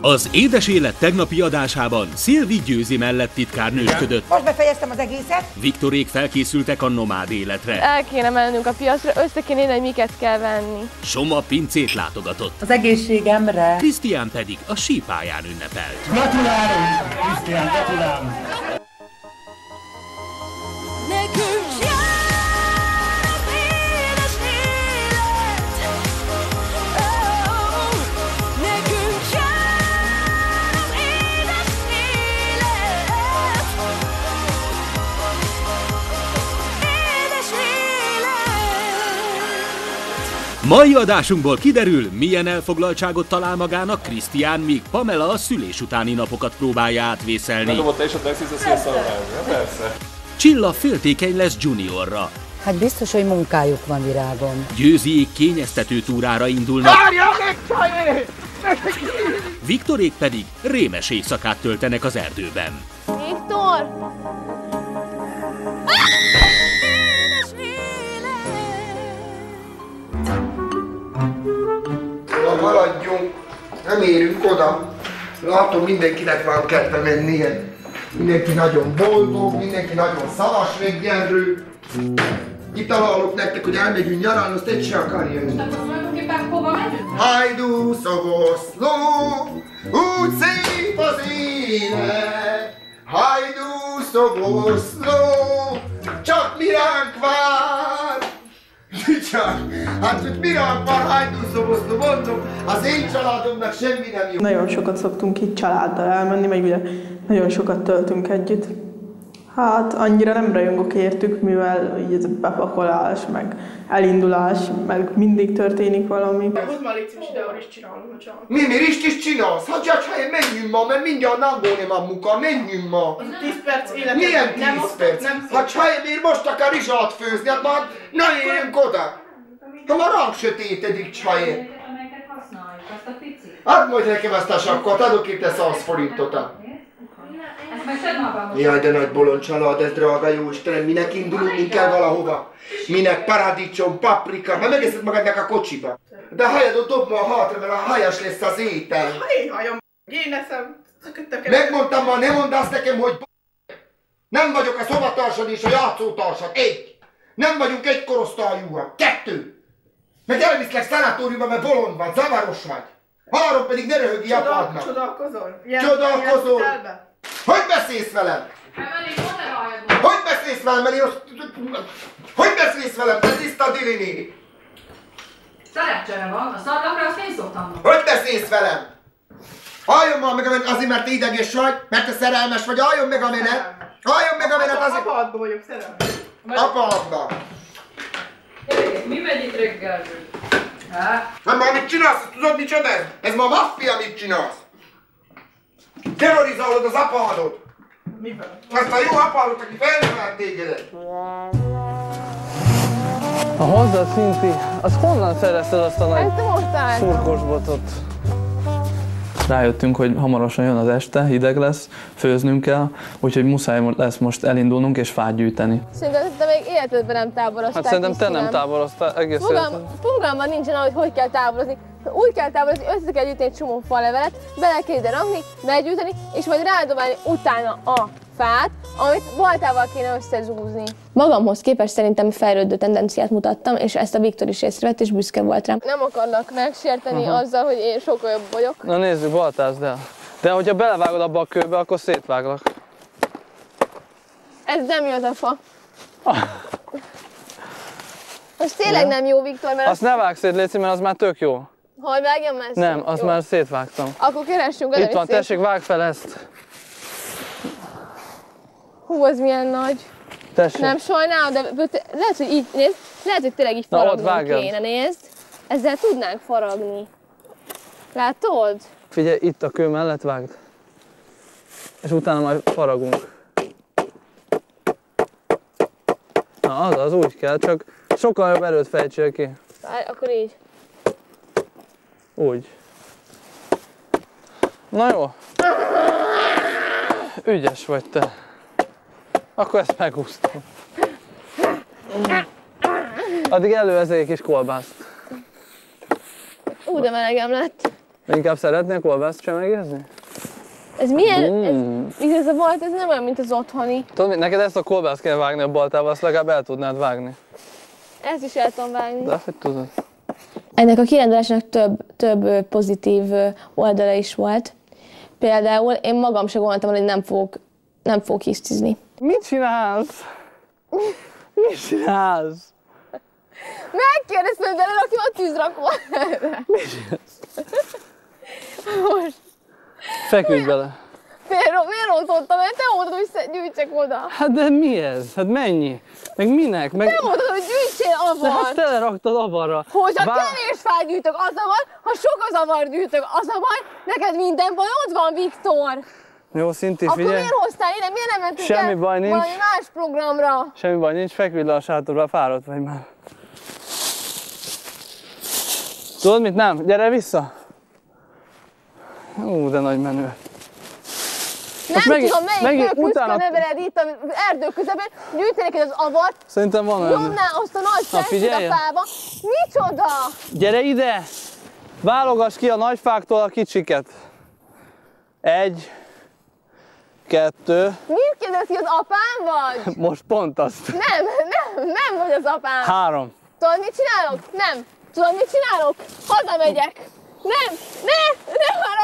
Az Édes Élet tegnapi adásában Szilvi Győzi mellett titkárnősködött. Most befejeztem az egészet. Viktorék felkészültek a nomád életre. El kéne mennünk a piacra, össze kéne írni, hogy miket kell venni. Soma pincét látogatott. Az egészségemre. Krisztián pedig a sípályán ünnepelt. Gratulálunk, Krisztián, gratulálunk! Mai adásunkból kiderül, milyen elfoglaltságot talál magának Krisztián, míg Pamela a szülés utáni napokat próbálja átvészelni. Te is a persze. Csilla féltékeny lesz Juniorra. Hát biztos, hogy munkájuk van, virágom. Győziék kényeztető túrára indulnak. Viktorék pedig rémes éjszakát töltenek az erdőben. Viktor! Na, maradjunk, nem érünk oda. Látom, mindenkinek van kedve mennie. Mindenki nagyon boldog, mindenki nagyon szavas reggelről. Kitalálok nektek, hogy elmegyünk nyaralni, azt egy se akar jönni. Tehát azt tulajdonképpen hova megyünk? Hajdú szoboszló, úgy szép az élet. Hajdú szoboszló, csak mi ránk vár. Hát mi ránk vár, hajdú szoboszló, mondom, az én családomnak semmi nem jó. Nagyon sokat szoktunk itt családdal elmenni, meg ugye nagyon sokat töltünk együtt. Hát annyira nem rajongok értük, mivel így ez a bepakolás, meg elindulás, meg mindig történik valami. Hozd már légy szíves ide, ahol is csinálunk a család. Mi is csinálsz? Hát csacsáj, menjünk ma, mert mindjárt nem volna ma munka, menjünk ma. Az a 10 perc életet Milyen 10 nem osztott, perc? nem Hát csaj, miért most akar rizsát főzni? Hát már ne érjünk oda. Ha már ránk sötétedik, csaj. Amelyeket használjuk, azt a picit. Add majd nekem ezt a sakkot, adok itt 100 forintot. Ezt meg szedd magam. Jaj, de nagy bolond család, ez drága jó Istenem, minek indulunk, mi kell valahova? Minek paradicsom, paprika, mert megeszed magadnak a kocsiba. De hajadot dob ma a hátra, mert a hajas lesz az étel. Ha én hajom, én eszem. Megmondtam ma, ne mondd azt nekem, hogy nem vagyok a szobatársad és a játszótársad. 1. Nem vagyunk egy korosztályúak. 2. Meg elviszlek szanatóriumba, mert bolond vagy, zavaros vagy. 3 pedig ne röhögj apádnak. Csodálkozol? Csodálkozol? Hogy beszélsz velem? Hogy beszélsz velem, mert én azt... Hogy beszélsz velem, te tiszta Dili néni? Szerepcsere van, a szarlakra azt én szoktam mondani. Hogy beszélsz velem? Halljon már meg azért, mert te ideges vagy, mert te szerelmes vagy, halljon meg a menet. Halljon meg a menet azért... Apádba vagyok szerelmes. Apádba. Mi megy itt reggelről? Hát már mit csinálsz? Tudod micsoda ez? Ez ma maffia, mit csinálsz? Terrorizálod az apádot. Mivel? Azt a jó apádot, aki felnevelt tégedet. A Honda Szinti, az honnan szerezted azt a nagy szurkos botot? Rájöttünk, hogy hamarosan jön az este, hideg lesz, főznünk kell, úgyhogy muszáj lesz most elindulnunk és fát gyűjteni. Szerintem te még életedben nem táboroztál. Hát szerintem te nem táboroztál egész életben. Fogalmam nincsen, hogy kell táborozni. Úgy kell táborozni, össze kell gyűjteni egy csomó falevelet, bele kell ide rakni, begyűjteni, és majd rádobálni utána a fát, amit baltával kéne összezúzni. Magamhoz képest szerintem fejlődő tendenciát mutattam, és ezt a Viktor is észrevett, és büszke volt rám. Nem akarnak megsérteni azzal, hogy én sokkal jobb vagyok. Na nézzük, baltázd el. De hogyha belevágod abba a kőbe, akkor szétváglak. Ez nem jó, a fa. Most tényleg nem jó, Viktor, mert... Azt ne vágj szét, Léci, mert az már tök jó. Hogy vágjam ezt? Nem, azt már szétvágtam. Akkor keressünk el. Itt van, tessék, vágj fel ezt. Hú, az milyen nagy. Tessék. Nem sajnálom, de lehet, hogy így, nézd, lehet, hogy tényleg így faragnunk kéne, nézd. Ezzel tudnánk faragni. Látod? Figyelj, itt a kő mellett vágd. És utána majd faragunk. Na, az úgy kell, csak sokkal jobb erőt fejtsél ki. Várj, akkor így. Úgy. Na jó. Ügyes vagy te. Akkor ezt megúsztam. Addig előezze egy kis kolbászt. De melegem lett. Inkább szeretnél kolbászt csemegezni? Ez milyen? Ez a balt, ez nem olyan, mint az otthoni. Tudod, neked ezt a kolbászt kell vágni a baltával, azt legalább el tudnád vágni. Ezt is el tudom vágni. De hogy tudod? Ennek a kirendelésnek több pozitív oldala is volt. Például én magam sem gondoltam, hogy nem fogok hisztizni. Mit csinálsz? Mit csinálsz? Megkérdeztem, de lerakjam a tűzrakót. Mit csinálsz? Most. Feküdj bele. Miért rontottam? Mert te mondtad, hogy gyűjtsek oda. Hát de mi ez? Hát mennyi? Meg minek? Te mondtad, hogy gyűjtsél avart. De hát teleraktad avarra. Hogyha kevés fát gyűjtök, az a baj, ha sok az avar gyűjtök, az a baj, neked minden baj ott van, Viktor. Jó, Szinti, figyelj. figyelj. Akkor miért hoztál ide? Miért nem mentünk Semmi baj nincs. valami más programra? Semmi baj nincs, feküdj le a sátorba, fáradt vagy már. Tudod mit? Nem? Gyere vissza! De nagy menő. Nem tudom, melyik kőpuszka neveled itt az erdő közepén, gyűjtenek az avart. Szerintem van olyan. Nyomnál azt a nagy felsőt a fába. Micsoda? Gyere ide! Válogass ki a nagy fáktól a kicsiket. 1, 2. Mit kérdez, hogy az apám vagy? Most pont azt. Nem vagy az apám. 3. Tudod, mit csinálok? Nem. Tudod, mit csinálok? Hazamegyek. Nem már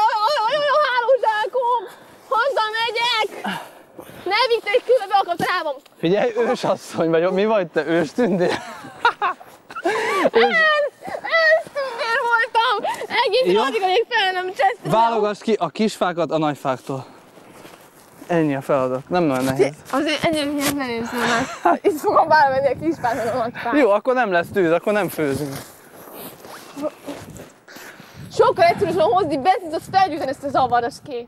olyan hálózsákom. Hazamegyek. Ne, Viktor, egy különbe akadt lábam. Figyelj, ősasszony vagyok. Mi vagy te? Őstündér? Őstündér voltam. Egészen addig, amíg fel nem csesztem. Válogass ki a kisfákat a nagyfáktól. Ennyi a feladat, nem nagyon nehéz. Azért ennyire nem érzem meg. Itt fogom bármenni a kisfát, a nagyfát. Jó, akkor nem lesz tűz, akkor nem főzünk. Sokkal egyszerűbb van hozni benzint, azt felgyújtani ezt a zavart, az kész.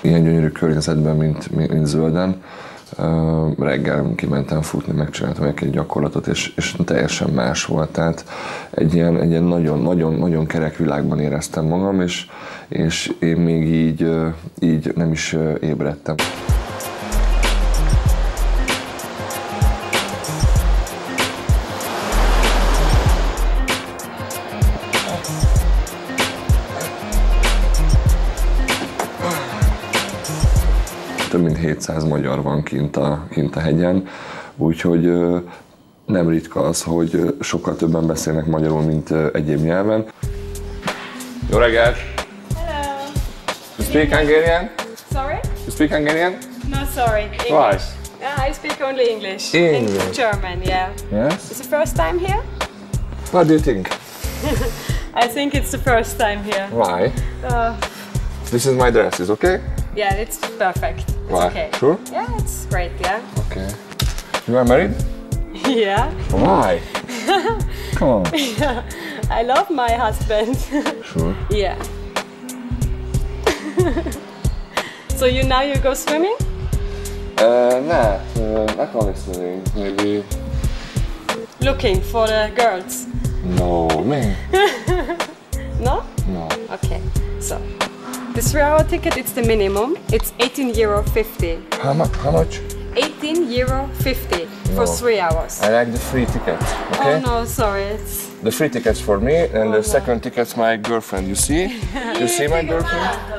Ilyen gyönyörű környezetben, mint Zölden, reggel kimentem futni, megcsináltam egy gyakorlatot, és teljesen más volt. Tehát egy ilyen nagyon kerek világban éreztem magam, és én még így nem is ébredtem. Több mint 700 magyar van kint a hegyen, úgyhogy nem ritka az, hogy sokkal többen beszélnek magyarul, mint egyéb nyelven. Jó reggelt! Hello! You speak Hungarian? Sorry? You speak Hungarian? No, sorry. English. Why? I speak only English. English? And German, yeah. Yes? It's the first time here? What do you think? I think it's the first time here. Why? This is my dress, is okay? Yeah, it's perfect. It's Why? okay. Sure? Yeah, it's great, yeah. Okay. You are married? Yeah. Why? Come on. Yeah. I love my husband. Sure. Yeah. So now you go swimming? Not only swimming, maybe... Looking for the girls? No, me. No? No. Okay, so the 3-hour ticket, it's the minimum. It's €18.50. How much? €18.50 for 3 hours. I like the free ticket, okay? Oh no, sorry. It's... The free ticket's for me, and the second ticket's my girlfriend, you see? You see my girlfriend?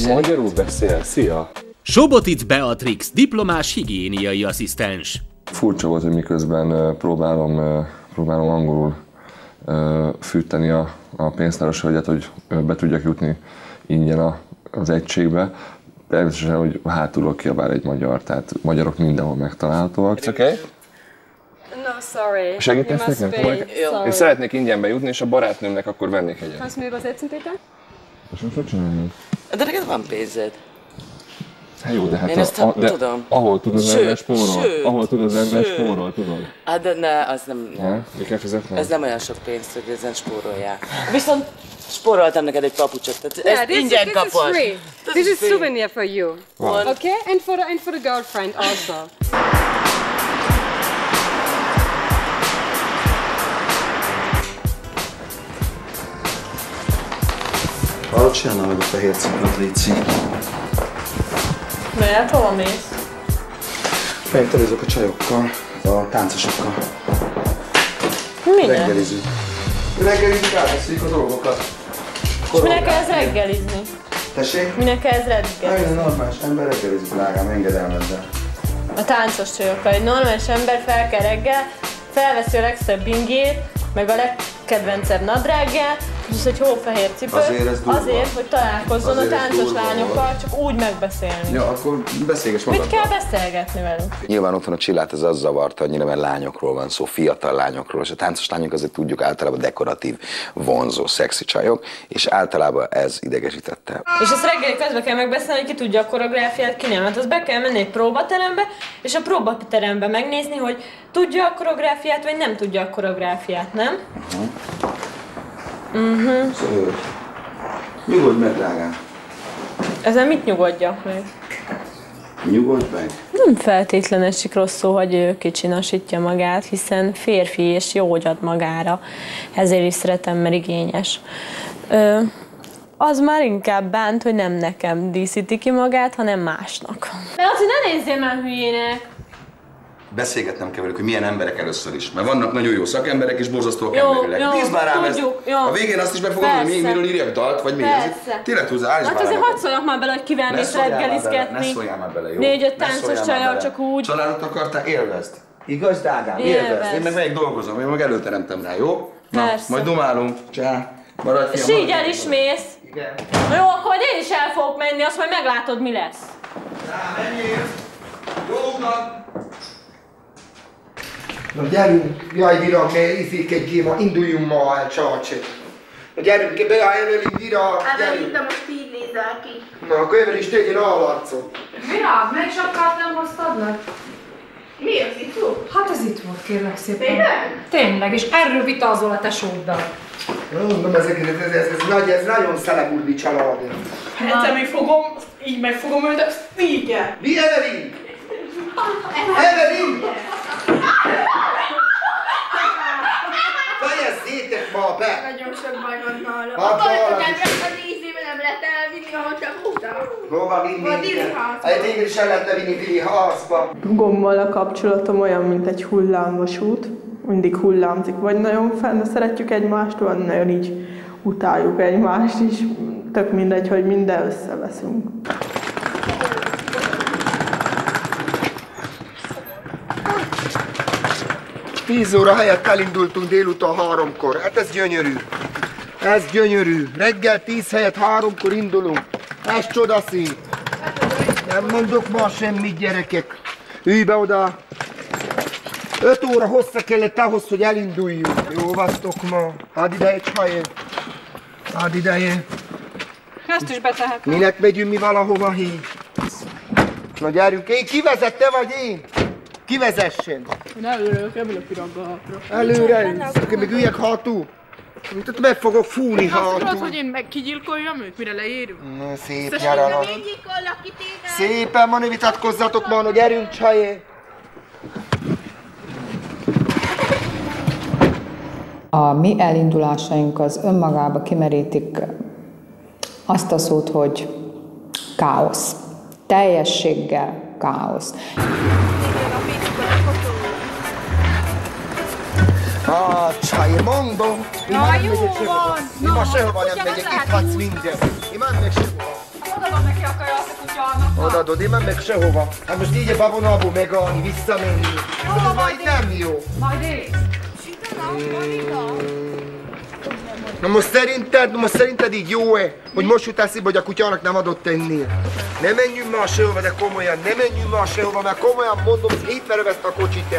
Magyarul beszél, szia! Sobotic Beatrix, diplomás higiéniai asszisztens. Furcsa volt, hogy miközben próbálom angolul fűteni a pénztáros hölgyet, hogy be tudjak jutni ingyen az egységbe. Természetesen, hogy hátulról kiabál egy magyar, tehát magyarok mindenhol megtalálhatóak. It's okay? No, sorry. Segítesz nekem? Én szeretnék ingyen bejutni, és a barátnőmnek akkor vennék egyet. Kannst du mir übersetzen, bitte? Most mit csinálni? De neked van pénzed. Hát jó, de hát én ezt tudom. Ahol tud az ember spórol, tudod? Hát de ne, az nem... Mi kell fizetni? Ez nem olyan sok pénzt, hogy ezen spóroljál. Viszont spóroltam neked egy papucsot, tehát ezt ingyen kapod. This is souvenir for you. Wow. Okay, and for the girlfriend also. Arra csinálna meg a fehér cipőt, légy szív. Miért? Hova mész? Feltelőzök a csajokkal, a táncosokkal. Minek? Reggelizünk. Reggelizünk, elveszünk a dolgokat. És minek kell ez reggelizni? Tessék? Minek kell ez reggelizni? Egy normális ember reggelizik, drágám, engedelmezzel. A táncos csajokkal. Egy normális ember fel kell reggel, felveszi a legszebb ingét, meg a legkedvencebb nadrágját, és egy hófehér cipőt, azért, hogy találkozzon a táncos lányokkal, csak úgy megbeszélni. Ja, akkor beszélgess magadban. Mit kell beszélgetni velünk? Nyilván otthon a Csillát ez az zavarta annyira, mert lányokról van szó, fiatal lányokról, és a táncos lányok azért tudjuk általában dekoratív, vonzó, szexi csajok, és általában ez idegesítette. És ezt reggeli közben kell megbeszélni, hogy ki tudja a koreográfiát, ki nem. Hát az be kell menni egy próbaterembe, és a próbaterembe megnézni, hogy tudja a koreográfiát, vagy nem tudja a koreográfiát, nem? Szóval, nyugodj meg, drágám. Ezen mit nyugodjak meg? Nyugodj meg. Nem feltétlenül esik rossz szó, hogy ő kicsinosítja magát, hiszen férfi és jó ad magára. Ezért is szeretem, mert igényes. Az már inkább bánt, hogy nem nekem díszíti ki magát, hanem másnak. De azt, hogy ne nézzél már hülyének! Beszélgetnem kell velük, hogy milyen emberek először is. Mert vannak nagyon jó szakemberek és borzasztóak emberek. Nézd már rám ezt! A végén azt is meg fogom mondani, miről írjak dalt, vagy mi ez? Tényleg hozzá, állítsd hát azért hadd szóljak már bele, hogy kivel mész reggelizgetni. Ne szóljál már bele, jó? 4-5 táncos csajjal csak úgy. Családot akartál, élvezd. Igaz, drágám? Élvezd. Én meg melyik dolgozom, én meg előteremtem rá, jó? Na, majd dumálunk. Csá. Maradj, fiam. És így el is mész. Igen. Na jó, akkor én is el fogok menni, azt majd meglátod, mi lesz. Menjél. Jó utat. Na gyerünk, jaj, Viram, iszik egy géma, induljunk ma el, Csarcsi. Na gyerünk, Evelyn, Vira, Evelyn, de most így nézel ki. Na, akkor Evelyn is tegyél allarcot. Vira, melyik sapkát nem hoztad meg? Mi az itt volt? Hát ez itt volt, kérlek szépen. Tényleg? Tényleg, és erről vitázol a tesóddal. Mondom, ez nagyon szeleburdi család. Egyszer még fogom, így meg fogom őt, így kell. Mi, Evelyn? Evelyn! Fejezzétek ma be! Nagyon sok baj van nála. Hát, Voltak ennek a 10 éve nem lehet elvinni, ahogy csak húztam. Hova vinni? A Dili-házba. Hát téged is el lehetne vinni Dili-házba. Gommal a kapcsolatom olyan, mint egy hullámvasút. Mindig hullámzik, vagy nagyon szeretjük egymást, vagy nagyon így utáljuk egymást is. Tök mindegy, hogy minden összeveszünk. Tíz óra helyett elindultunk délután 3-kor. Hát ez gyönyörű. Ez gyönyörű. Reggel 10 helyett 3-kor indulunk. Ez csodaszép. Nem mondok ma semmit, gyerekek. Ülj be oda. 5 óra hossza kellett ahhoz, hogy elinduljunk. Jó vagytok ma. Add ideje, csajé. Add ideje. Ezt is betehet. Minek megyünk mi valahova hív? Na gyerünk, én kivezet, te vagy én? Kivezessen. Én előre jövök ebből a piraggalatra. Előre ülsz, akkor még üljek hátul. Mint ott meg fogok fúrni hátul. Azt tudod, hogy én meg kigyilkoljam őt, mire leérünk? Na, szép nyaralat. Szépen, ma ne vitatkozzatok ma, no gyerünk, csajé. A mi elindulásaink az önmagába kimerítik azt a szót, hogy káosz. Teljességgel káosz. Csajé, mondom. Jaj, jó van. Én ma sehova nem megyek, itt hagysz minden. Én már meg sehova. Odaadom neki a kaját a kutyának. Odaadod, én már meg sehova. Hát most így a babonából megállni, visszamenni. Ez majd nem jó. Majd én. Na most szerinted így jó-e, hogy most jut eszébe, hogy a kutyának nem adott ennél? Ne menjünk már sehova, de komolyan, ne menjünk már sehova, mert komolyan mondom, szétveröm ezt a kocsit.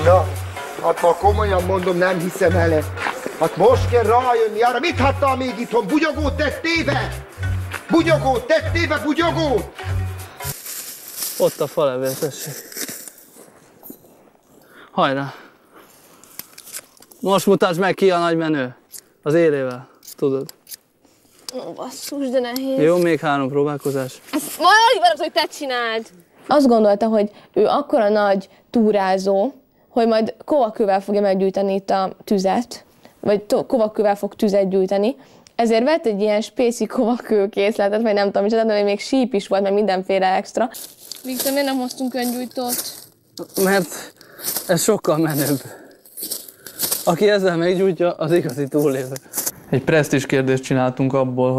Na, hát ma komolyan mondom, nem hiszem ele. Hát most kell rájönni arra, mit hagytál még itthon? Bugyogót tettébe? Bugyogót tettébe, bugyogót? Ott a falevél, tessék. Hajrá! Most mutasd meg ki a nagy menő. Az élével, tudod. Ó, basszus, de nehéz. Jó, még 3 próbálkozás. Ezt majd van, hogy te csináld. Azt gondolta, hogy ő akkora nagy túrázó, hogy majd kovakővel fogja meggyújtani itt a tüzet, vagy kovakővel fog tüzet gyújtani. ezért vett egy ilyen spészikova kőkészletet, vagy nem tudom micsoda, de még síp is volt, meg mindenféle extra. Viktor, miért nem hoztunk öngyújtót? Mert ez sokkal menőbb. Aki ezzel meggyújtja, az igazi túlélő. Egy presztízs kérdést csináltunk abból,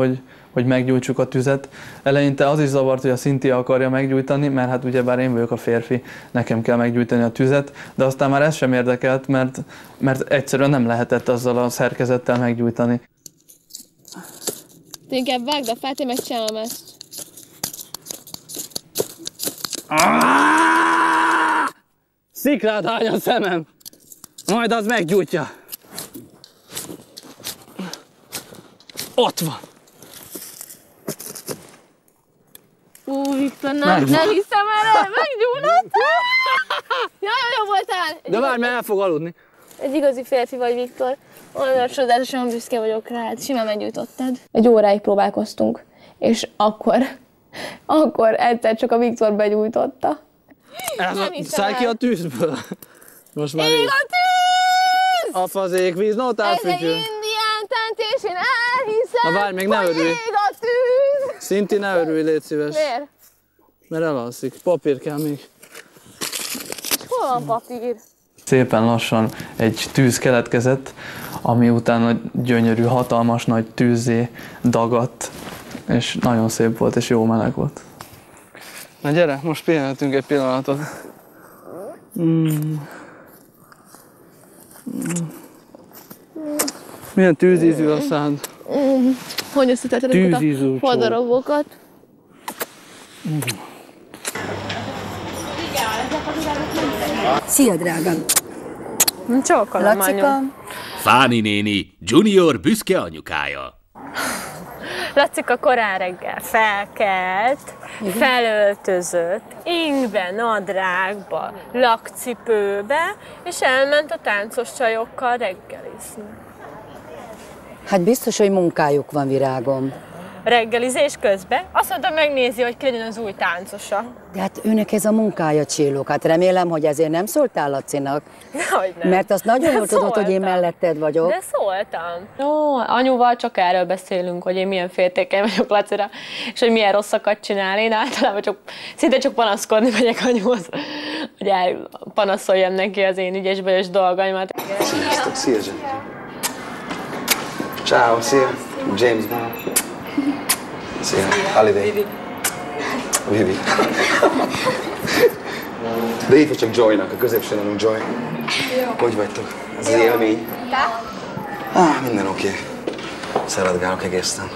hogy meggyújtsuk a tüzet. Eleinte az is zavart, hogy a Cynthia akarja meggyújtani, mert hát ugyebár én vagyok a férfi, nekem kell meggyújtani a tüzet, de aztán már ez sem érdekelt, mert egyszerűen nem lehetett azzal a szerkezettel meggyújtani. Te inkább vágd a fát, én megcsinálom ezt. Szikrát hány a szemem! Majd az meggyújtja. Ott van. Viktor, nem hiszem el, meggyújtottál! Jó voltál! De várj, mert el fog aludni. Egy igazi férfi vagy, Viktor. Olyan csodálatosan büszke vagyok rád, simán meggyújtottad. Egy óráig próbálkoztunk, és akkor egyszer csak a Viktor begyújtotta. Szállj ki a tűzből. Most már ég a tűz! A fazék víz, no távfütyül. Ez egy indián tánt, és én elhiszem, na várj, még ne örülj. Ég a tűz! Szinti, ne örülj, légy szíves. Miért? Mert elalszik. Papír kell még. Hol van papír? Szépen lassan egy tűz keletkezett, ami utána gyönyörű, hatalmas nagy tűzzé dagadt, és nagyon szép volt, és jó meleg volt. Na gyere, most pihenhetünk egy pillanatot. Milyen tűzízű a szád? Hogy összetetted a fadarabokat? Szia, drágám! Csókolom, Lacika. Fáni néni, Junior büszke anyukája. Lacika korán reggel felkelt, felöltözött, ingbe, nadrágba, lakcipőbe, és elment a táncos csajokkal reggelizni. Hát biztos, hogy munkájuk van, virágom. Reggelizés közben azt mondta, megnézi, hogy ki legyen az új táncosa. De hát őnek ez a munkája, Csillók. Hát remélem, hogy ezért nem szóltál Lacinak. Dehogy nem. Mert azt nagyon jól tudod, hogy én melletted vagyok. De szóltam. Ó, anyuval csak erről beszélünk, hogy én milyen féltékeny vagyok Lacira, és hogy milyen rosszakat csinál. Én általában szinte csak panaszkodni megyek anyuhoz, hogy panaszoljam neki az én ügyes-bölös dolgaimat. Sziasztok, szia Jenny. Ciao, szia. James Bond. Szia, Holiday. Vivi. De itt csak Joynak, a középső nevünk Joy. Hogy vagytok? Ez az élmény? Minden oké. Szaladgálok egészen.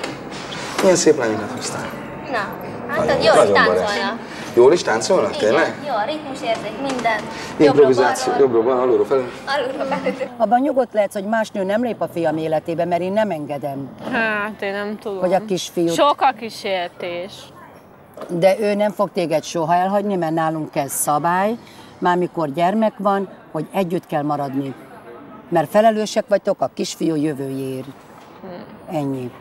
Milyen szép lányokat hoztál. Na, hát jól is táncolnak. Jól is táncolnak, tényleg? Jó, ritmusérzék, minden. Improvizáció, jobbról van, alulról felül. Alulról felül. Abban nyugodt lehetsz, hogy más nő nem lép a fiam életébe, mert én nem engedem. Hát, én nem tudom. Hogy a kisfiú. Sok a kísértés. De ő nem fog téged soha elhagyni, mert nálunk ez szabály, már mikor gyermek van, hogy együtt kell maradni. Mert felelősek vagytok a kisfiú jövőjéért. Ennyi.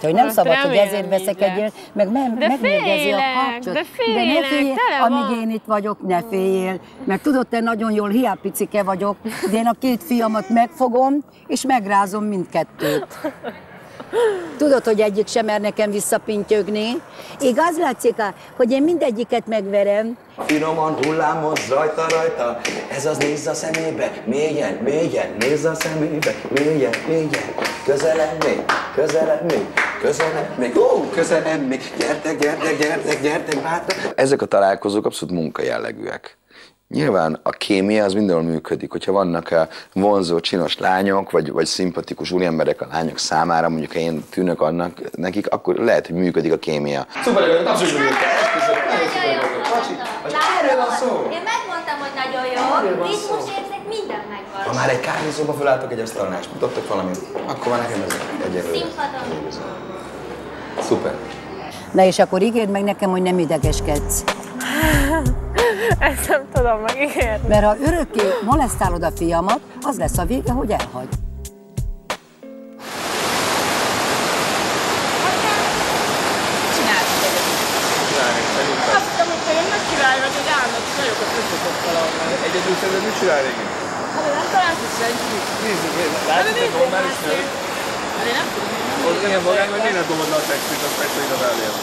Hogy nem szabad, hogy ezért veszekedjél, meg megmérgezi a kapcsot. De félek, amíg én itt vagyok, ne féljél. Mert tudod, te nagyon jól, hiába picike vagyok, de én a két fiamat megfogom, és megrázom mindkettőt. Tudod, hogy egyik sem mer nekem visszapintyögni. Igaz, Lacika, hogy én mindegyiket megverem. Finoman hullámos rajta, ez az nézz a szemébe, mélyen, nézz a szemébe, mélyen, közelebb még, gyertek, bátran. Ezek a találkozók abszolút munkajellegűek. Nyilván a kémia az mindenhol működik, hogyha vannak vonzó, csinos lányok, vagy szimpatikus úriemberek a lányok számára, mondjuk ha én tűnök annak nekik, akkor lehet, hogy működik a kémia. Szuper, hogy tapsoljuk őket! Erről van szó! Én megmondtam, hogy nagyon jó, ritmusérzék, minden megvan. Ha már egy kávézóba felálltok egy asztalnál, és mutattok valamit, akkor már nekem ez egyelőre. Színpadon. Szuper. Na és akkor ígérd meg nekem, hogy nem idegeskedsz. Ezt nem tudom megígérni. Mert ha örökké molesztálod a fiamat, az lesz a vége, hogy elhagy. Azt mondtam, hogy én megcsinálj meg egy álmat, nagyokat összeszok valahol. Egyedül szerinted mit csinál régen? Hát nem találsz is senki. Nézzük, látszik, hogy normális nő. Hát én nem tudom. Az ilyen magány, hogy miért nem dobod le a textit, azt persze igaz elért.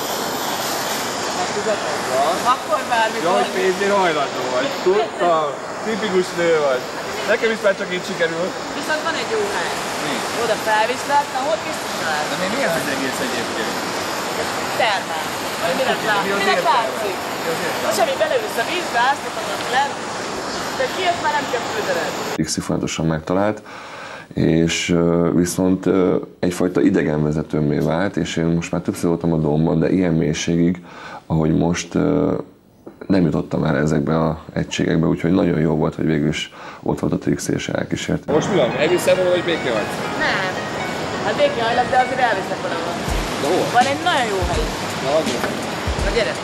Akkor bármikor. Jaj, pénzért hajlandó vagy. Tudtam. Tipikus nő vagy. Nekem is már csak így sikerül. Viszont van egy jó hely. Mi? Oda felviszlek, na ott biztos lehet. De még mi ez az egész egyébként? Termel. Minek látszik? Semmi, beleülsz a vízbe, áztatod lent, de kijött már nem kell földered. Ixi folyamatosan megtalált, és viszont egyfajta idegenvezetőmmé vált, és én most már többször voltam a Dómban, de ilyen mélységig, ahogy most nem jutottam el ezekbe az egységekbe, úgyhogy nagyon jó volt, hogy végül is ott volt a Trixi és elkísért. Most mi van? Elviszem volna, hogy békehajt? Nem. Hát békehajlak, de azért elviszek valahol. De hol? Van egy nagyon jó hely. Na, adj. Na gyere.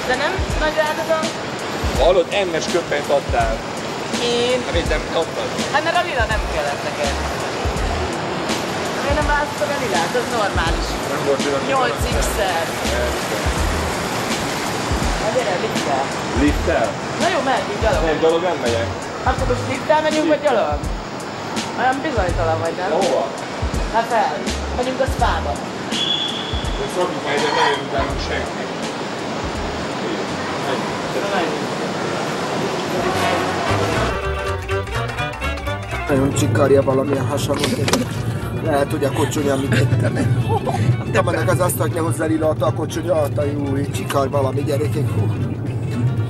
De nem nagy rád Hallod, MS köpenyt adtál. Én? Nem értem, adtad. Hát mert a lila nem kellett neked. Én nem választottam a lilát, az normális. Nem volt lila. 8X-el. Na gyere, lifttel. Lifttel? Na jó, mehetünk gyalog. Nem, gyalog nem megyek. Akkor most lifttel megyünk, vagy gyalog? Olyan bizonytalan vagy, nem? Hova? Hát fel. Megyünk a spába. Ezt rakjuk meg, de nem jön utánunk senki. Nagyon csikarja valamilyen hasonlót. Lehet, hogy a kocsonya, amit ettem. Nem ennek az asztalt ne hozzá lilata a kocsonya, a jó, csikar valami gyerekek.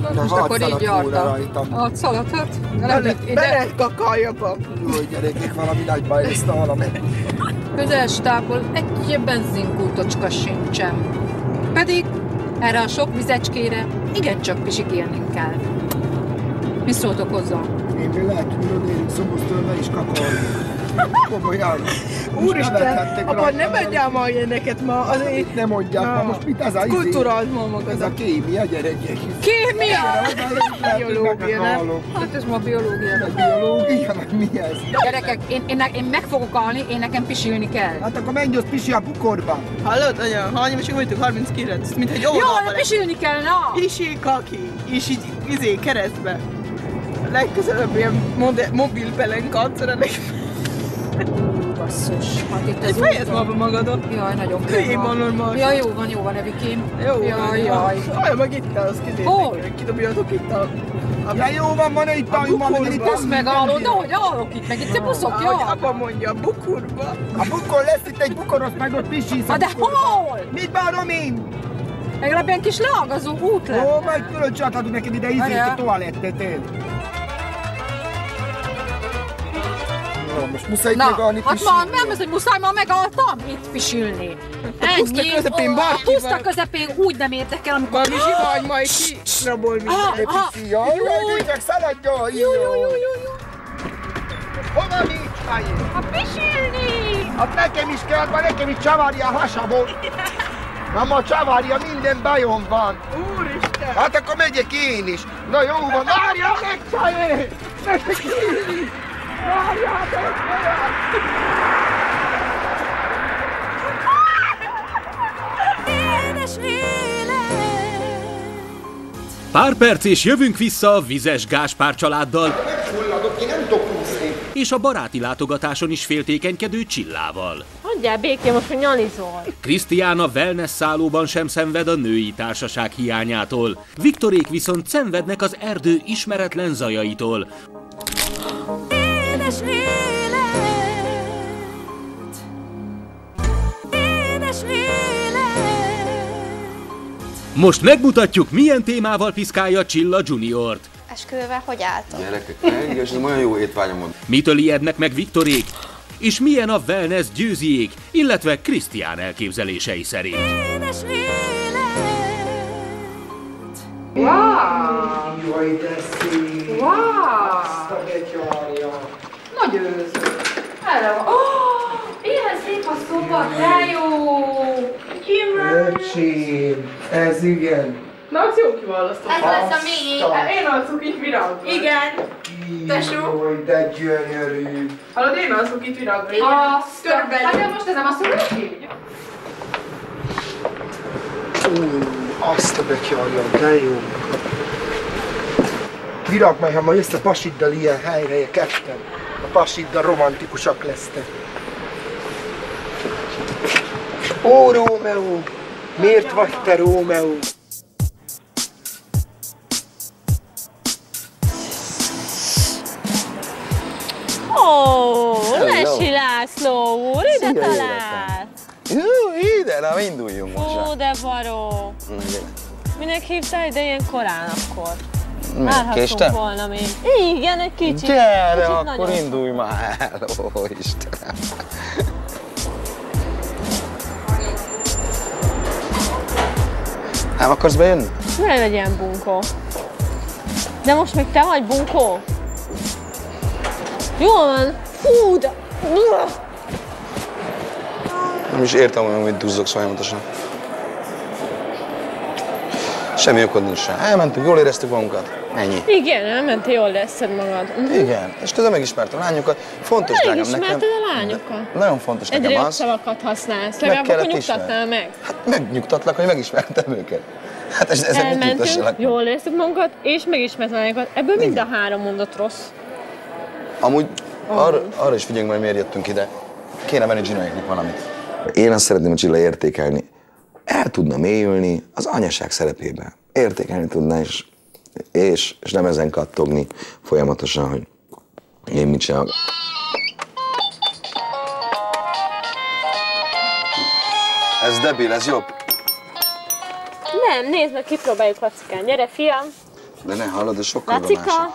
Na, most akkor így jártam. 6 szalatot? Bele kakalja be. Jó, gyerekek, valami nagy baj lesz, valami. Közeles távol egy benzinkútocska sincsen. Pedig erre a sok vizecskére igencsak pisikélnünk kell. Mi szóltok hozzá? Én lehet, hogy érünk szobosztőlve és kakalni. Komolyan. Úristen, apa nem adjál ma ilyeneket ma. Azért nem mondják ma, most mit ez a izé? Kulturált ma magad. Ez a kémia, gyerekek. Kémia? Biológia, nem? Hát ez ma biológia. Biológia, meg mi ez? Gyerekek, én meg fogok állni, én nekem pisilni kell. Hát akkor menj, azt pisi a bukorba. Hallod, anya? Hány évesek vagytok? 39. Mint egy oldalban. Jó, pisilni kell, na! Pisil, kaki. És így keresztbe. Legközelebb ilyen mobil pelenkarcerelek. Basszus, hát itt ez fejezd maga magadon. Jaj, nagyon Én van normális. Jaj, jó van, Evikém. Jó jaj, jaj. Jaj, meg itt az kidézek. Hol? Kidobjatok itt a... Ja, jó van itt a bukurba. Ezt megállod, de hogy állok itt meg, itt se buszok, jó? Apa mondja, a bukurba. A bukor lesz itt egy bukor, azt meg ott pisilsz. De hol? Mit bánom én? Legalább ilyen kis leágazó út lenne. Ó, majd külön csatadunk neked ide izét a toalettet el. Most muszáj megállni pisilni. Hát nem ez, hogy muszáj, már megálltam itt pisilni. Ennyi. Puszta közepén úgy nem értek el, amikor... Babizsi vagy, majd kirabol minden. Jaj, csak szaladjon! Jó. Hova nincs fején? Hát pisilni! Hát nekem is kell, mert nekem is csavarja a hasamon. Mama csavarja, minden bajom van. Úristen! Hát akkor megyek én is. Na jó van, várjál meg, csajé! Megyek én is! Várjátok Pár perc és jövünk vissza a Vizes Gáspár családdal. Megfulladok, én nem tudok úszni. És a baráti látogatáson is féltékenykedő Csillával. Hagyjál békén, most hogy nyalizol. Krisztián a wellness szállóban sem szenved a női társaság hiányától. Viktorék viszont szenvednek az erdő ismeretlen zajaitól. Édes élet, édes élet. Most megmutatjuk, milyen témával piszkálja Csilla Juniort. Esküvővel hogy álltok? Gyerekek, engedj, olyan jó étvágyam van. Mitől ijednek meg Viktorék? És milyen a wellness Győziék, illetve Krisztián elképzelései szerint. Édes élet. Wow! Jaj, de szép! Wow! Azt a betyárja! Nagy ősz! Erre van. Oh, ilyen szép a szoba, de jó! Öcsém, ez igen. Na, az jó kiválasztott. Ez lesz a mi. Én alszok itt virágban. Igen. Tesó. Jaj, de gyönyörű. Hallod, én alszok itt virágban. Hát de most ez nem azt mondja, hogy Azt a betyárja, de jó. Virág majd, ha ma jössz a pasiddal ilyen helyre, ketten. A pasiddal romantikusak lesztek. Ó, Rómeó! Miért vagy te Rómeó? Ó, Lesi László úr, ide talált! Ide, na induljunk most. Ó, de baró! Minek hívtál ide ilyen korán akkor? Késtem? Volna még. Igen, egy kicsit. Gyere, kicsit akkor nagyon. indulj már el, ó Istenem. Nem akarsz bejönni? Ne legyen bunkó. De most még te vagy bunkó? Jól van. Fú, de... Nem is értem olyan, hogy duzzogsz folyamatosan. Semmi okod nincs rá. Elmentünk, jól éreztük magunkat. Ennyi. Igen, elmentél, jól leszed magad. Igen, és közben megismertem a lányokat. Fontos drágám nekem. Megismerted a lányokat? Nagyon fontos nekem Egyre az. szavakat használsz, legalább akkor nyugtatnál meg. Hát megnyugtatlak, hogy megismertem őket. Hát ezek mit nyugtassalak? Jól éreztük magunkat, és megismerted a lányokat. Ebből mind a három mondat rossz. Amúgy arra is figyeljünk, hogy miért jöttünk ide. Kéne menni Ginoéknak valamit. Én azt szeretném, hogy Csilla értékelni. El tudna mélyülni az anyaság szerepében. Értékelni tudná, és nem ezen kattogni folyamatosan, hogy én mit csinálok. Ez debil, ez jobb. Nem, nézd meg, kipróbáljuk Lacikán. Gyere, fiam. De ne hallod, ez sokkal Lacika. másabb.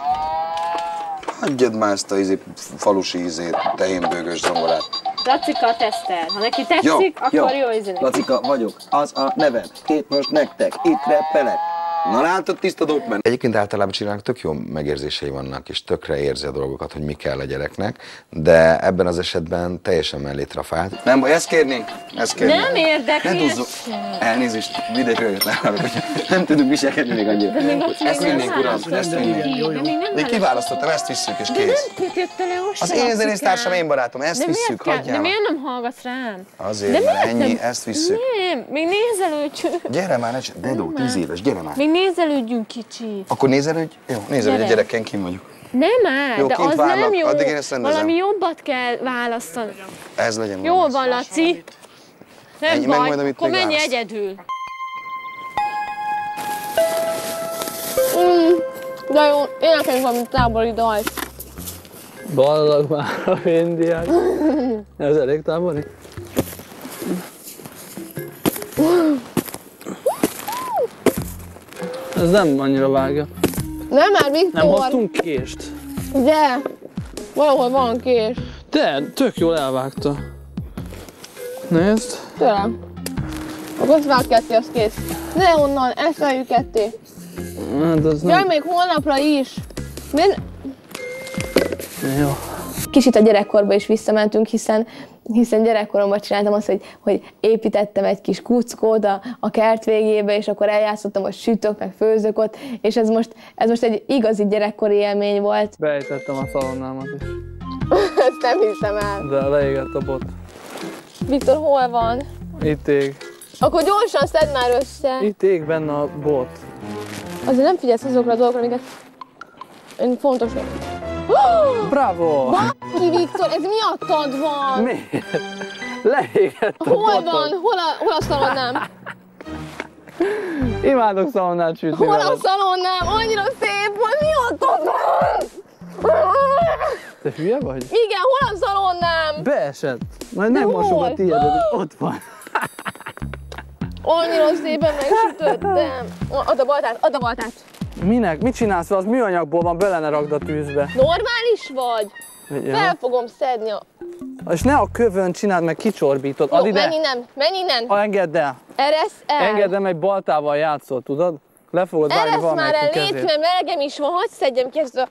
Hagyjad már ezt a falusi tehénbőgős zongorát. Lacika tesztel. Ha neki tetszik, akkor jó izének. Lacika vagyok, az a nevem. Itt most nektek, itt reppelek. Na látod, tiszta Dogman? Egyébként általában csinálnak tök jó megérzései vannak, és tökre érzi a dolgokat, hogy mi kell a gyereknek, de ebben az esetben teljesen mellé trafált. Nem baj, ezt kérnénk? Ezt kérnénk. Nem érdekli. Ne duzzuk. Elnézést, vidékről jött nálam, hogy nem tudunk viselkedni még annyira. Ezt vinnénk, uram, ezt vinnénk. Még kiválasztottam, ezt visszük, és kész. De nem kötötte le most. Az én zenésztársam, én barátom, ezt visszük, hagyjál. De miért nem hallgatsz rám? Azért, mert ennyi, ezt visszük. Nem, még nézelődjünk. Gyere már, ne csak, Dedó, 10 éves, gyere már. Még nézelődjünk kicsit. Akkor nézelődj? Jó, nézelődj, a gyerekkel kim vagyok. Nem áll, jó, de az várlak, nem jó. Addig én ezt rendezem. Valami jobbat kell választani. Ez legyen. Jól van, Laci. Nem ennyi, baj, majd, akkor menj egyedül. De jó, énekeljünk valami tábori dalt. Ballag már a féndiák. Ez elég tábori? Ez nem annyira vágja. Nem már, Viktor! Nem hoztunk kést? De, valahol van kés. De, tök jól elvágta. Nézd. Tőlem. Akkor azt vág ketté, az kész. Ne onnan, ezt vágjuk ketté. Hát az nem... Jaj, még holnapra is. Miért? Jó. Kicsit a gyerekkorba is visszamentünk, hiszen gyerekkoromban csináltam azt, hogy építettem egy kis kuckót a kert végébe, és akkor eljátszottam, hogy sütök, meg főzök ott, és ez most egy igazi gyerekkori élmény volt. Beejtettem a szalonnámat is. Ezt nem hiszem el. De leégett a bot. Viktor, hol van? Itt ég. Akkor gyorsan szedd már össze. Itt ég benne a bot. Azért nem figyelsz azokra a dolgokra, amiket én fontosnak. Bravo! Baki, Viktor, ez miattad van! Miért? Leégett a Hol botot. van? Hol a szalonnám? Imádok szalonnát sütni. Hol a szalonnám? Annyira szép volt, miattad van! Te hülye vagy? Igen, hol a szalonnám? Beesett. Majd megmosok a tiédet, ott van. Annyira szépen megsütöttem. Add a baltát. Minek? Mit csinálsz? Az műanyagból van, bele ne rakd a tűzbe. Normális vagy? Ja. Fel fogom szedni És ne a kövön csináld, meg kicsorbítod. Add ide. Menj innen. Engedd el. Eresz el. Engedd el, egy baltával játszol, tudod? Le fogod vágni valamelyik kezét. Eresz már el, légy, mert melegem is van, hadd szedjem ki ezt a...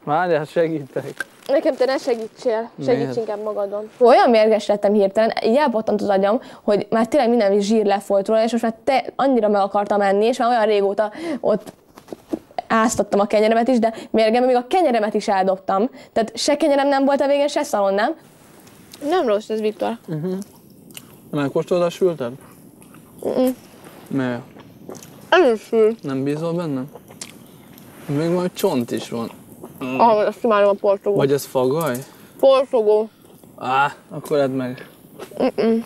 Várjál, segítek. Nekem te ne segítsél, segíts inkább magadon. Olyan mérges lettem hirtelen, így elpattant az agyam, hogy már tényleg minden zsír lefolyt róla, és most már annyira meg akartam enni, és már olyan régóta ott áztattam a kenyeremet is, de mérgem, még a kenyeremet is eldobtam. Tehát se kenyerem nem volt a végén, se szalonnám. Nem rossz ez, Viktor. Megkóstolod a sültet? Miért? Elősült. Nem bízol benne? Még majd csont is van. Azt imádom a porszogó. Vagy ez fagaj? Porszogó. Akkor edd meg. Én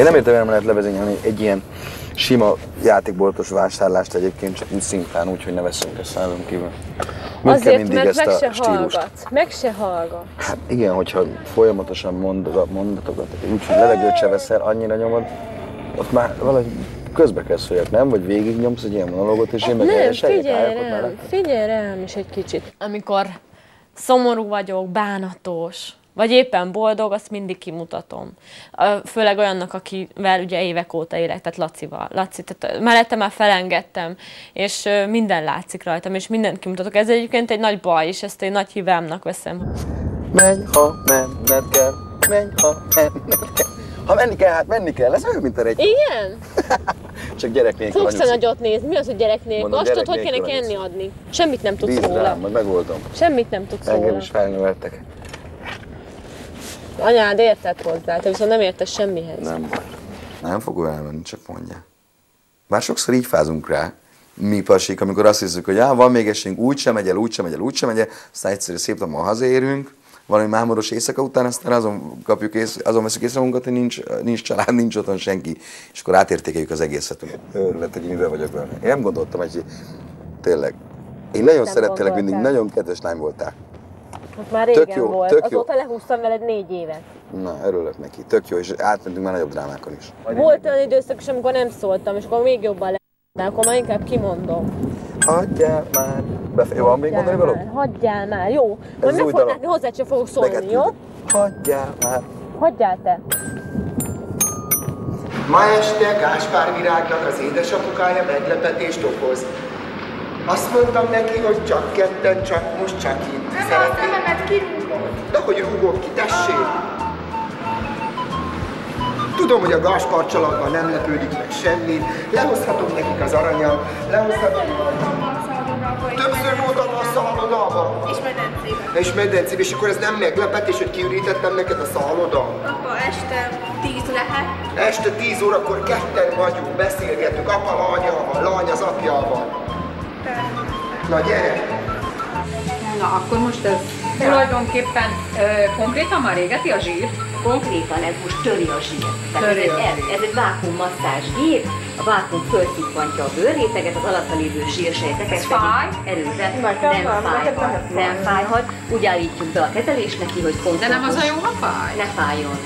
nem értem, hogy nem lehet levezényelni egy ilyen sima játékboltos vásárlást egyébként, csak úgy szintán, úgy, hogy ne veszünk ezt százon kívül. Azért, mert meg se hallgat. Hát igen, hogyha folyamatosan mondatokat, úgyhogy levegőt se veszel, annyira nyomod, ott már valahogy közbe kell szóljak, nem? Vagy végig nyomsz egy ilyen monológot, és én meg figyelj rám is egy kicsit. Amikor szomorú vagyok, bánatos, vagy éppen boldog, azt mindig kimutatom. Főleg olyannak, akivel ugye évek óta élek, tehát Lacival. Laci, tehát mellette már felengedtem, és minden látszik rajtam, és mindent kimutatok. Ez egyébként egy nagy baj, és ezt egy nagy hibámnak veszem. Menj, ha menned kell, menj, ha menned kell. Ha menni kell, hát menni kell. Ez olyan, mint a regy. Igen? Csak gyerek nélkül. Fogsz a nagyot nézni. Mi az, hogy gyerek nélkül? Azt tudod, hogy kéne enni adni. Semmit nem tudsz róla. Rám, majd megoldom. Semmit nem tudsz róla. Engem is felnöveltek. Anyád értett hozzá, te viszont nem értesz semmihez. Nem baj. Nem fog elmenni, csak mondja. Bár sokszor így fázunk rá, mi pasik, amikor azt hiszük, hogy van még esélyünk, úgysem megy el, aztán egyszerűen szép napon hazaérünk, valami mámoros éjszaka után, aztán azon veszük észre magunkat, hogy nincs család, nincs otthon senki, és akkor átértékeljük az egészet. Örülhet, hogy mivel vagyok benne. Én nem gondoltam, hogy tényleg. Én nagyon szerettelek mindig, nagyon kedves lány voltál. Hát már régen volt, azóta lehúztam veled 4 évet. Na, örülök neki, tök jó, és átmentünk már nagyobb drámákon is. Volt olyan időszak is, amikor nem szóltam, és akkor még jobban lehetne, akkor már inkább kimondom. Hagyjál már! Van még mondani való? Hagyjál már, jó? Majd meg fogod látni, hozzá sem fogok szólni, jó? Hagyjál már! Hagyjál te! Ma este Gáspár Virágnak az édesapukája meglepetést okoz. Azt mondtam neki, hogy csak ketten, csak most, csak itt. Nem a szememet kirúgod. De hogy rúgod ki, tessék! Tudom, hogy a Gáspár családban nem lepődik meg semmit, lehozhatom nekik az aranyat, lehozhatom... Többször voltam a szállodában. És medencében. És medencében, és akkor ez nem meglepetés, hogy kiürítettem neked a szállodát? Apa, este 10 lehet. Este 10 órakor ketten vagyunk, beszélgetünk, apa lányával, lány az apjával. Na gyere! Na, akkor most ez tulajdonképpen konkrétan már égeti a zsírt? Konkrétan ez most töri a zsírt. Ez egy vákuummasszázsgép, a vákuum fölszippantja a bőrréteget, az alatta lévő zsírsejteket erőzet, nem fájhat. Úgy állítjuk be a kezelést neki, hogy komfortos. De nem az a jó, ha fáj? Ne fájjon.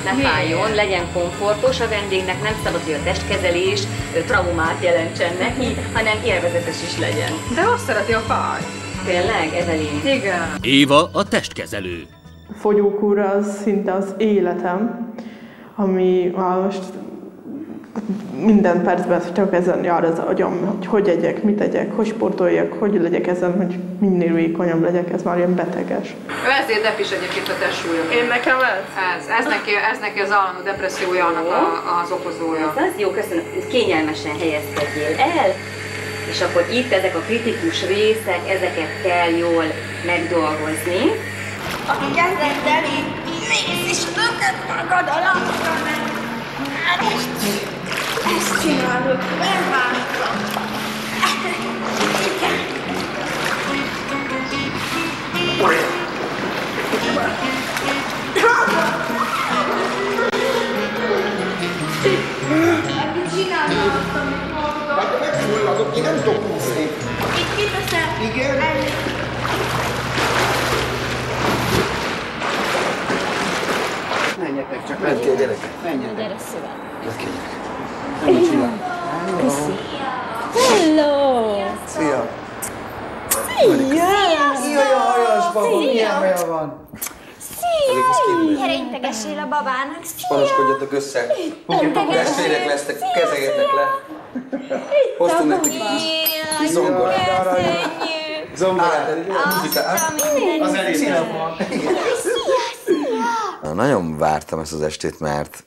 Ne fájjon, legyen komfortos a vendégnek, nem szabad, hogy a testkezelés traumát jelentsen neki, hanem élvezetes is legyen. De azt szereti a fáj. Tényleg, Evelyn? Igen. Éva a testkezelő. A fogyókúra az szinte az életem, ami most minden percben csak ezen jár az agyam, hogy egyek, mit egyek, hogy sportoljak, hogy legyek ezen, hogy minél vékonyabb legyek, ez már ilyen beteges. Ő ezért depis egyébként a testsúlya. Én nekem Ez neki az állandó depressziójának az okozója. Ez jó, köszönöm. Kényelmesen helyezkedjél el, és akkor itt ezek a kritikus részek, ezeket kell jól megdolgozni. Aki kezdendeli, nézd is többet magad a lapra, mert ezt csinálod, nem vártam. Aki csinálja azt, amit mondom. Hát megfulladok, én nem tudok úszni. Itt kiteszem. Igen? Menjetek csak. Menj ki a gyerekek. Menjetek. Gyere szívem. Mit csinál? Köszi. Hello! Szia! Szia! Jaj, a hajas baba, milyen haja van? Szia! Gyere, integessél a babának. Panaskodjatok össze. Testvérek lesztek, kezeljetek le. Hoztunk nektek kis zongorát. Zongorát, muzsikát. Az elég színap van. Nagyon vártam ezt az estét, mert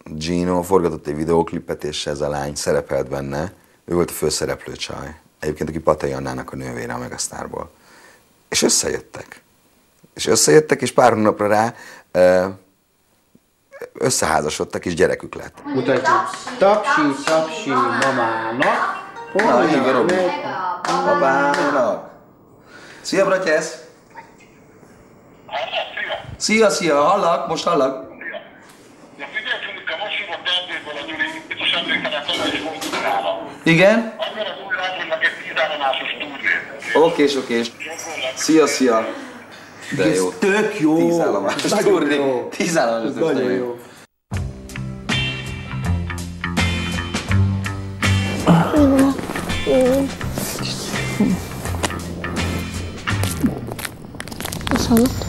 Gino forgatott egy videóklipet, és ez a lány szerepelt benne. Ő volt a főszereplő csaj. Egyébként, aki Patay Annának a nővére a Megasztárból. És összejöttek, és pár hónapra rá összeházasodtak, és gyerekük lett. Mutatjuk. Tapsi mamának. Na, hívja Robi. Babának. Szia, Bratyesz! Szia, szia, hallak, most hallak. Igen? Okés. Szia, szia. De jó. Tök jó. 10 állomásos turné. 10 állomásos turné. Nagyon jó. Azt hallott?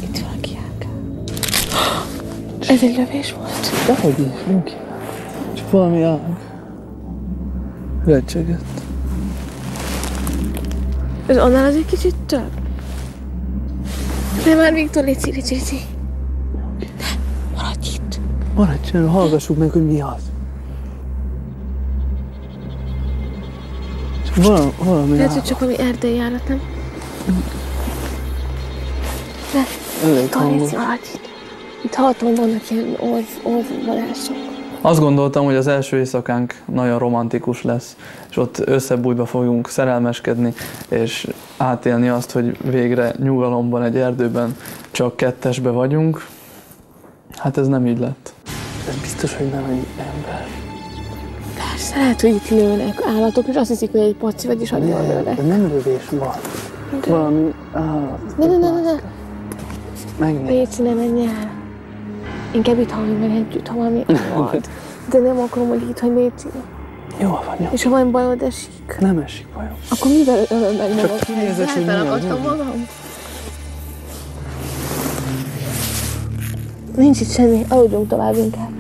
Itt valaki járkál. Ez egy lövés volt. Dehogy is, nincs. Csak valami ág. Recsegett. Ez annál az egy kicsit több. De már Viktor, léci. De, maradj itt. Maradj csendben, hallgassuk meg, hogy mi az. Csak valami lehet, hogy csak valami erdei állat, nem? De, léci, maradj itt. Itt hallottam, vannak ilyen orvvadászok. Azt gondoltam, hogy az első éjszakánk nagyon romantikus lesz, és ott összebújva fogunk szerelmeskedni, és átélni azt, hogy végre nyugalomban egy erdőben csak kettesbe vagyunk. Hát ez nem így lett. Ez biztos, hogy nem egy ember. Persze, lehet, hogy itt lőnek állatok, és azt hiszik, hogy egy paci vagy, és addig lőnek. De nem lövés van. De... valami állat. Ne. Megnézd. Léci, ne menj el. Inkább itt halljunk meg együtt, ha valami van. De nem akarom, hogy itt hagyj, Léci. Jó van, jó. És ha valami bajod esik? Nem esik bajom. Akkor mivel ölöm meg magad? Csak kinézed, hogy mi az. Magam? Nincs itt semmi, aludjunk tovább inkább.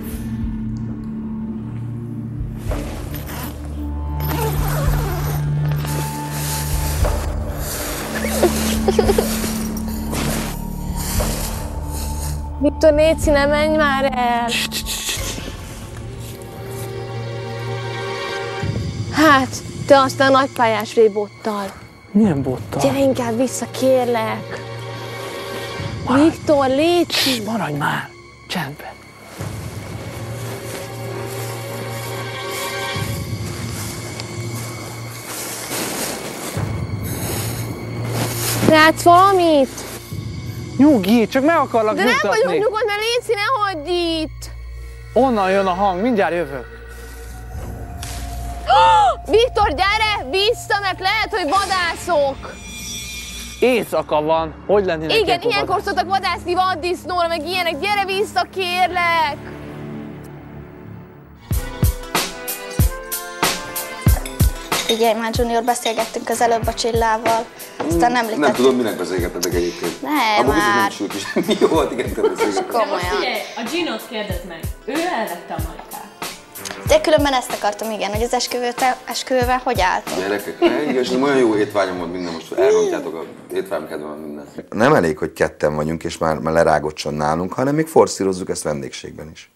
Viktor, léci, ne menj már el! Hát, te aztán nagypályás bottal. Milyen bottal? Gyere inkább vissza, kérlek! Viktor, léci! Maradj már! Csendben! Látsz valamit? Nyugi, csak meg akarlak de nyugtatni. De nem vagyok nyugodt, mert léci, ne hagyj itt! Onnan jön a hang, mindjárt jövök. Viktor, gyere vissza, mert lehet, hogy vadászok! Éjszaka van, hogy lennének? Igen, ilyenkor szoktak vadászni vaddisznóra, meg ilyenek. Gyere vissza, kérlek! Figyelj már, Junior, beszélgettünk az előbb a Csillával. Aztán említettük. Nem tudom, minek beszélgettetek egyébként. Nem, abban már. Nem sült is. Mi jó volt, igen, te beszélgettek. Komolyan. Figyelj, a Ginót kérdezd meg. Ő elvette a Majkát. De különben ezt akartam, igen, hogy az esküvővel hogy álltunk. Gyerekek, igen, olyan jó étvágyam volt minden, most elrontjátok a étvágyam kedvem minden. Nem elég, hogy ketten vagyunk, és már lerágocson nálunk, hanem még forszírozzuk ezt vendégségben is.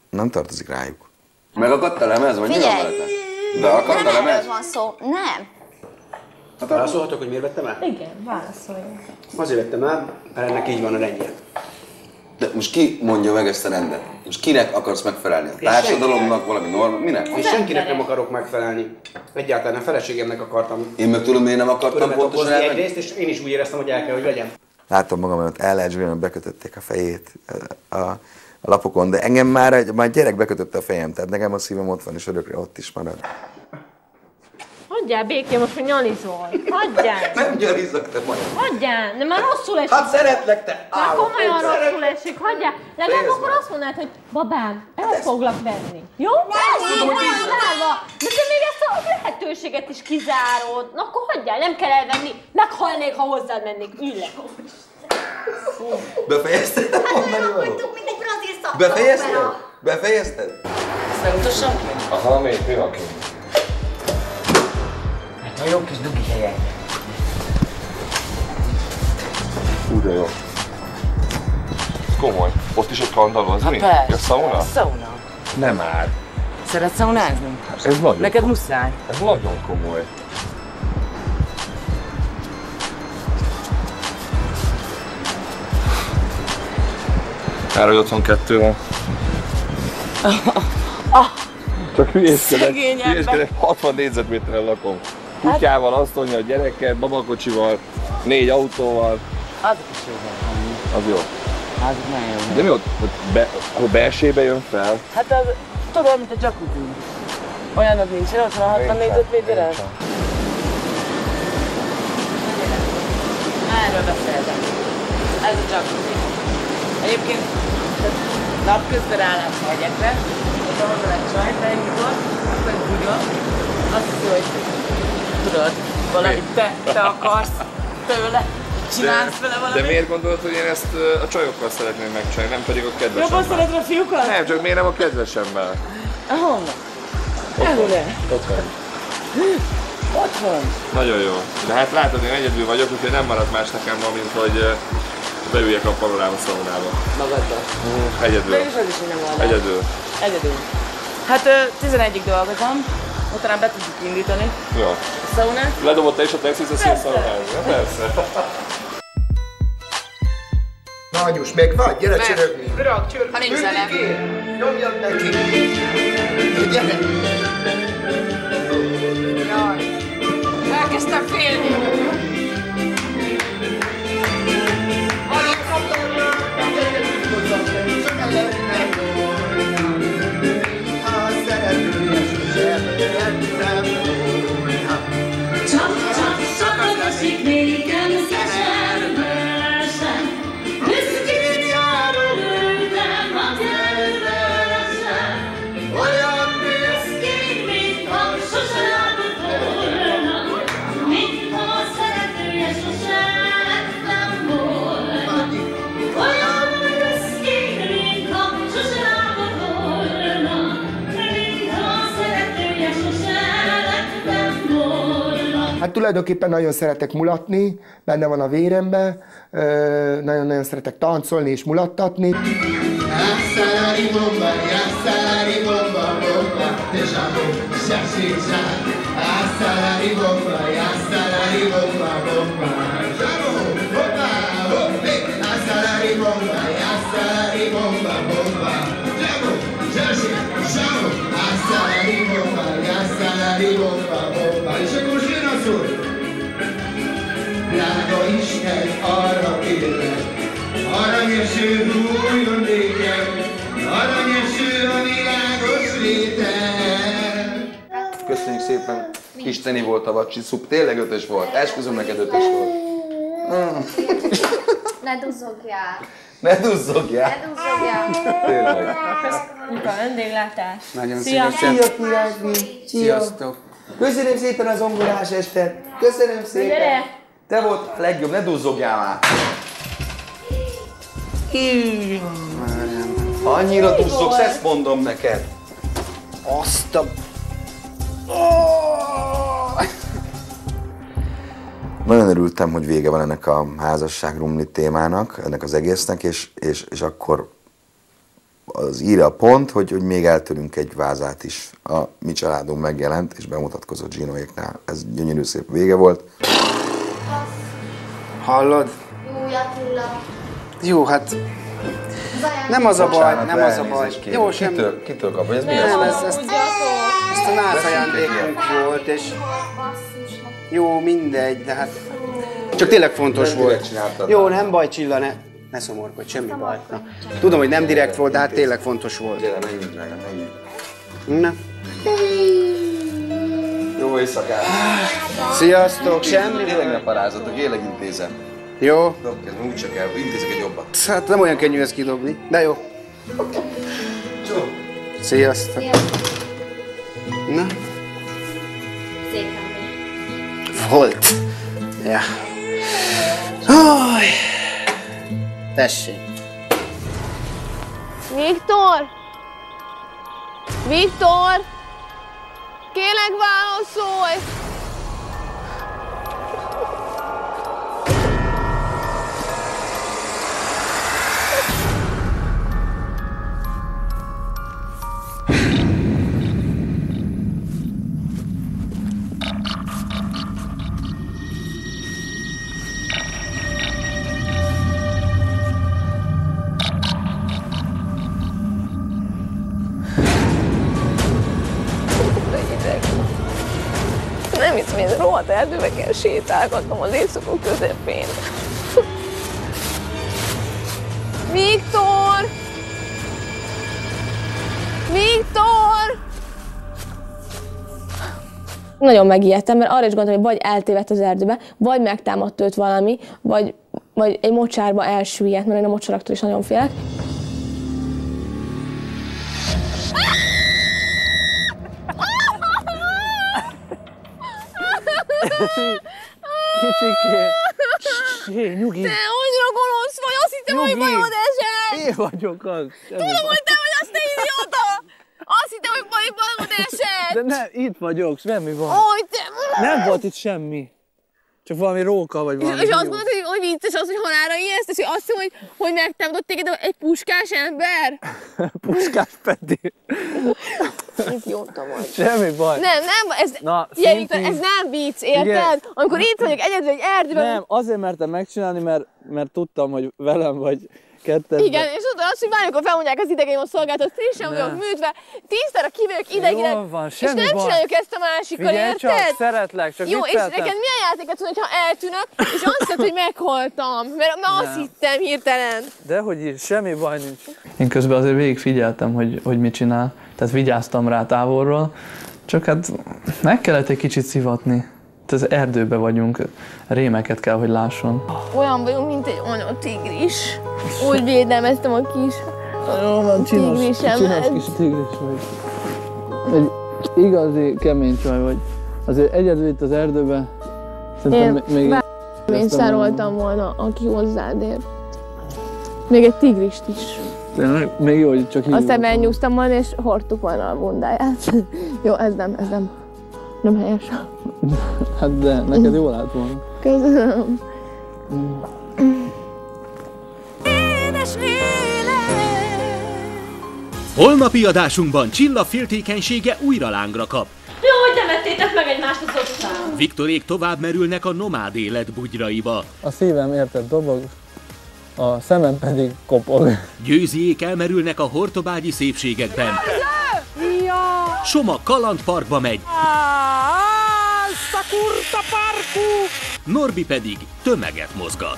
Nem tartozik rájuk. Megakadt a lemez, vagy mi van veletek? Beakadt a lemez? Van szó, nem. Hát válaszolhatok, hogy miért vettem el? Igen, válaszoljon. Azért vettem el, mert ennek így van a rendje. De most ki mondja meg ezt a rendet? Most kinek akarsz megfelelni? A társadalomnak, valami norma? Minek? Én senkinek nem akarok megfelelni. Egyáltalán a feleségemnek akartam. Én meg tudom, miért nem akartam pontosan elmenni? Egyrészt, és én is úgy éreztem, hogy el kell, hogy vegyem. Láttam magam, hogy el lehet zsúlni, bekötötték a fejét a lapokon, de engem már gyerek bekötötte a fejem, tehát nekem a szívem ott van, és örökre ott is marad. Hagyjál békén, most, hogy nyalizol. Hagyjál! Nem nyalizok, te majd. Hagyjál! De már rosszul esik. Hát szeretlek, te! Már komolyan rosszul esik. Hagyjál! Legalább akkor azt mondanád, hogy babám, el foglak venni. Jó? De te még ezt a lehetőséget is kizárod. Na akkor hagyjál, nem kell elvenni. Meghalnék, ha hozzád mennék. Ülj le. Befejezted a mondani való? Befejezted? Befejezted? Ezt megmutassam ki? Aha, még mi van ki? A jó kis dugi helye. Úgy de jó. Komoly. Ott is egy kandalozni? Persze. A szauna? Szauna. Nem már. Szeretsz szaunázni? Ez nagyon. Neked muszáj. Ez nagyon komoly. Erre 82 van. Csak hülyéskedek. 60 négyzetméteren lakom. kutyával, asztalnyal, gyerekkel, babakocsival, 4 autóval. Azok is jó. Az jó. Azok nagyon jó. De mi ott, akkor belsébe jön fel? Hát az, tudod, mint a jacuzzi. Olyanok nincsen, ott van a 60 négyzetméteren. Erről beszéltem. Ez a jacuzzi. Egyébként napközben rálátsz a hegyekre, hogyha hozzá egy csajt, beindítod, akkor egy bugya, azt hiszi, hogy tudod, valamit te akarsz tőle, csinálsz vele valamit. De miért gondolod, hogy én ezt a csajokkal szeretném megcsinálni, nem pedig a kedvesemmel? Jobban szereted a fiúkat? Nem, csak miért nem a kedvesemmel? Honnan? Elhol-e? Ott van. Ott van. Nagyon jó. De hát látod, én egyedül vagyok, úgyhogy nem maradt más nekem ma, mint hogy beüljek a panoráma szaunába. Magaddal? Egyedül. Mégis az is nem van. Egyedül. Egyedül. Hát 11-ig dolgozom, utána be tudjuk indítani. Jó. A szaunát. Ledobott te is a textit a szaunába? Persze. Nagyus, meg vagy? Gyere csörögni! Ha nincs zene. Nyomjad neki! Gyere! Jaj. Elkezdtem félni. Hát tulajdonképpen nagyon szeretek mulatni, benne van a véremben, nagyon-nagyon szeretek táncolni és mulattatni. És akkor zsinaszul! Drága Isten, arra kérlek, aranyeső hújjon nékem, aranyeső a világos léten. Köszönjük szépen, isteni volt a vacsi-szup, tényleg 5-ös volt, esküszöm neked 5-ös volt. Ne duzzogjál. Ne duzzogjál. Ne duzzogjál. Tényleg. A vendéglátás. Nagyon Szia. szívesen. Szia, királyfi! Sziasztok! Köszönöm szépen az zongorás estet! Köszönöm szépen! Gyere! Te volt a legjobb, ne duzzogjál már! Annyira duzzogsz, ezt mondom neked! Azt a... Nagyon örültem, hogy vége van ennek a házasságrumli témának, ennek az egésznek, és akkor az ír a pont, hogy még eltörünk egy vázát is. A mi családunk megjelent, és bemutatkozott Zsinóéknál. Ez gyönyörű szép vége volt. Hallod? Jó, Attila. Jó, hát... Nem az a baj, nem az a baj. Jó, semmi. Kitől kap? Ez mi Nem, az? ezt a nász ajándékunk volt, és... Jó, mindegy, de hát... Csak tényleg fontos volt. Jó, nem baj, Csilla, ne szomorkodj, semmi baj. Na, tudom, hogy nem direkt volt, de hát tényleg fontos volt. Gyere, menjünk, drága, menjünk. Na. Jó éjszakát! Sziasztok, semmi? Tényleg ne parázatok, élek intézem. Jó. Dobd, úgy csak el, intézek egy jobbat. Hát nem olyan könnyű ezt kidobni, de jó. Csó. Sziasztok. Na. Szépen. Volt. Ja. Húj. Tessék. Viktor! Viktor! Kérlek, válaszolj! rohadt erdőbe kell sétálgatnom az éjszaka közepén. Viktor! Viktor! Nagyon megijedtem, mert arra is gondoltam, hogy vagy eltévedt az erdőbe, vagy megtámadt őt valami, vagy egy mocsárba elsüllyedt, mert én a mocsaraktól is nagyon félek. Kicsikém! Jé, nyugi! Te annyira gonosz vagy, azt hittem, hogy bajod esett! Én vagyok az! Tudom, hogy te vagy az, te idióta! Azt hittem, hogy bajod esett! De ne, itt vagyok, semmi van. Oj, te... Nem volt itt semmi. Csak valami róka vagy valami. És azt mondod, hogy vicces az, hogy halálra ijesztesz, hogy azt mondod, hogy megtámadott téged egy puskás ember? Puskás Peti. Idióta vagy. Semmi baj. Nem, ez nem vicc, érted? Igen. Amikor itt vagyok egyedül egy erdőben... Nem, azért mertem megcsinálni, mert tudtam, hogy velem vagy ketten. Igen, és tudod azt, hogy bármikor felmondják az idegeim a szolgáltat, frissen vagyok műtve, tisztára ki vagyok idegileg, és nem csináljuk ezt a másikkal, érted? Csak szeretlek, csak jó, és neked milyen játéket tudod, ha eltűnök, és azt hiszed, hogy meghaltam, mert azt hittem hirtelen. Dehogy is, semmi baj nincs. Én közben azért végig figyeltem, hogy mit csinál, tehát vigyáztam rá távolról, csak hát meg kellett egy kicsit szivatni. Az erdőbe vagyunk, rémeket kell, hogy lásson. Olyan vagyunk, mint egy anyatigris. Úgy védelmeztem a kis tigrisemet. Csinos kis tigris vagy. Egy igazi kemény csaj vagy. Azért egyedül itt az erdőben, szerintem még... Én szároltam volna, aki hozzád ér. Még egy tigrist is. Tényleg? Még jó, hogy csak így. Aztán megnyúztam volna, és hordtuk volna a bundáját. Jó, ez nem helyes. Hát de, neked jól állt volna. Köszönöm. Holnapi adásunkban Csilla féltékenysége újra lángra kap. Jó, hogy nem ettétek meg egymást az utcán. Viktorék tovább merülnek a nomád élet bugyraiba. A szívem érted dobog, a szemem pedig kopog. Győziék elmerülnek a hortobágyi szépségekben. Soma kalandparkba megy. Norbi pedig tömeget mozgat.